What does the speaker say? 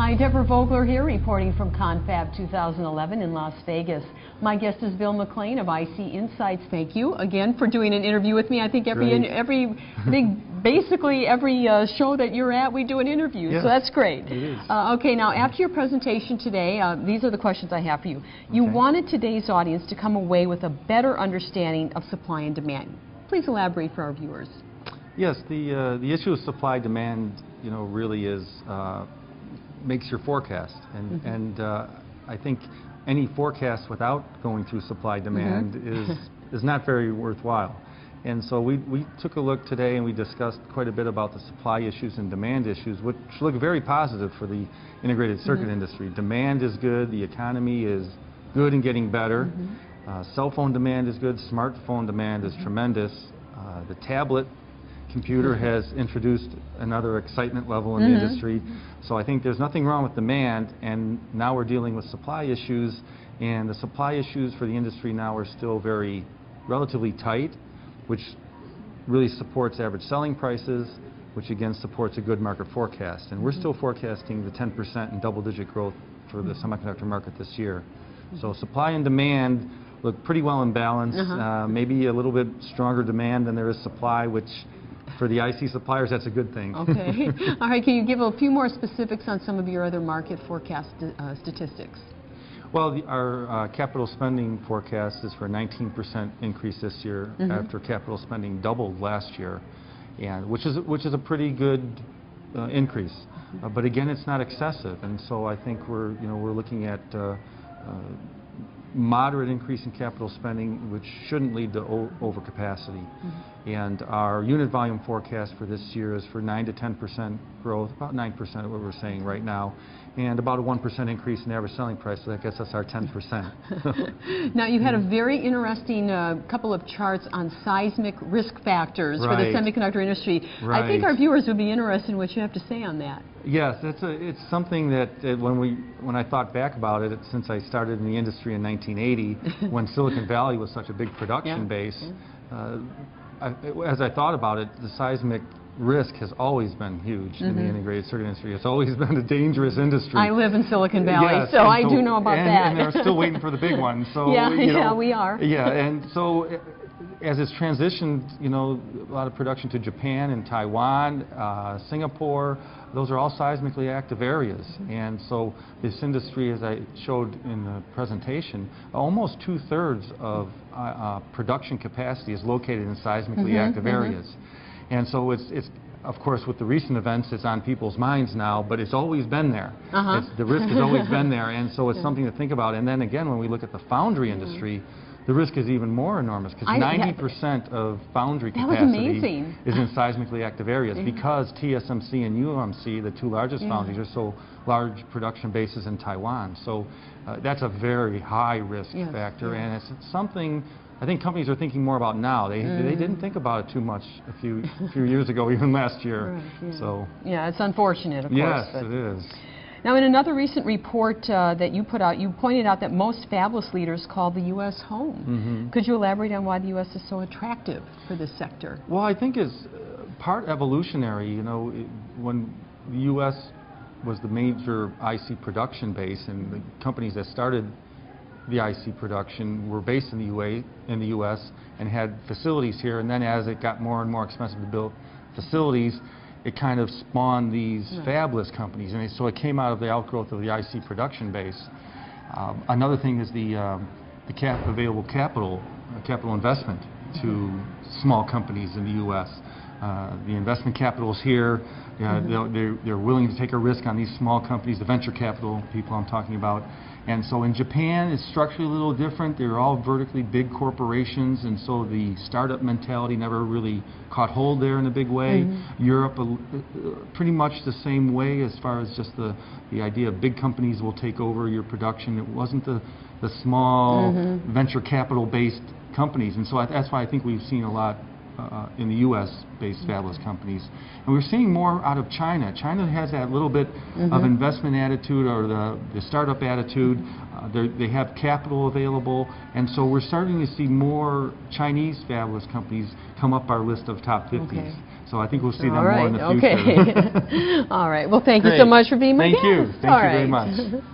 Hi, Deborah Vogler here, reporting from ConFab 2011 in Las Vegas. My guest is Bill McClean of IC Insights. Thank you again for doing an interview with me. I think basically every show that you're at, we do an interview, yes, so that's great. It is. Okay, now after your presentation today, these are the questions I have for you. You wanted today's audience to come away with a better understanding of supply and demand. Please elaborate for our viewers. Yes, the issue of supply-demand, really is makes your forecast, and I think any forecast without going through supply-demand is not very worthwhile. And so we took a look today and we discussed quite a bit about the supply issues and demand issues, which look very positive for the integrated circuit industry. Demand is good, the economy is good and getting better. Cell phone demand is good, smartphone demand is tremendous. The tablet computer has introduced another excitement level in the industry. So I think there's nothing wrong with demand, and now we're dealing with supply issues, and the supply issues for the industry now are still relatively tight, which really supports average selling prices, which again supports a good market forecast. And we're still forecasting the 10% and double-digit growth for the semiconductor market this year. So supply and demand look pretty well in balance. Maybe a little bit stronger demand than there is supply, which for the IC suppliers, that's a good thing. Okay. All right, can you give a few more specifics on some of your other market forecast statistics? Well, our capital spending forecast is for a 19% increase this year after capital spending doubled last year, and which is a pretty good increase. But again, it's not excessive, and so I think we're looking at moderate increase in capital spending, which shouldn't lead to overcapacity. And our unit volume forecast for this year is for 9 to 10% growth, about 9% of what we're saying right now, and about a 1% increase in average selling price, so that gets us our 10%. Now, you had a very interesting couple of charts on seismic risk factors for the semiconductor industry. I think our viewers would be interested in what you have to say on that. Yes, it's something that when I thought back about it, since I started in the industry in 1980, when Silicon Valley was such a big production base, as I thought about it, the seismic risk has always been huge in the integrated circuit industry. It's always been a dangerous industry. I live in Silicon Valley, so I do know about that. And they're still waiting for the big one. So we are. Yeah, and so as it's transitioned, a lot of production to Japan and Taiwan, Singapore, those are all seismically active areas. And so this industry, as I showed in the presentation, almost 2/3 of production capacity is located in seismically active areas. And so it's of course, with the recent events, it's on people's minds now, but it's always been there. The risk has always been there, and so it's something to think about. And then again, when we look at the foundry industry, the risk is even more enormous, because 90% of foundry capacity is in seismically active areas, because TSMC and UMC, the two largest foundries, are so large production bases in Taiwan. So that's a very high risk factor, and it's something I think companies are thinking more about now. They didn't think about it too much a few years ago, even last year. So it's unfortunate, of course. Yes, it is. Now, in another recent report that you put out, you pointed out that most fabless leaders call the U.S. home. Could you elaborate on why the U.S. is so attractive for this sector? Well, I think it's part evolutionary. When the U.S. was the major IC production base, and the companies that started the IC production were based in the U.S. and had facilities here, and then as it got more and more expensive to build facilities, it kind of spawned these fabless companies, and so it came out of the outgrowth of the IC production base. Another thing is the available capital investment to small companies in the U.S. The investment capital is here. They're willing to take a risk on these small companies, the venture capital people I'm talking about. And so in Japan, it's structurally a little different. They're all vertically big corporations, and so the startup mentality never really caught hold there in a big way. Europe, pretty much the same way, as far as just the idea of big companies will take over your production. It wasn't the small venture capital-based companies, and so that's why I think we've seen a lot in the U.S.-based fabless companies. And we're seeing more out of China. China has that little bit of investment attitude, or the startup attitude. They have capital available, and so we're starting to see more Chinese fabless companies come up our list of top 50s. Okay. So I think we'll see them more in the future. Okay. All right. Well, thank you so much for being my guest. Thank you. Thank you very much.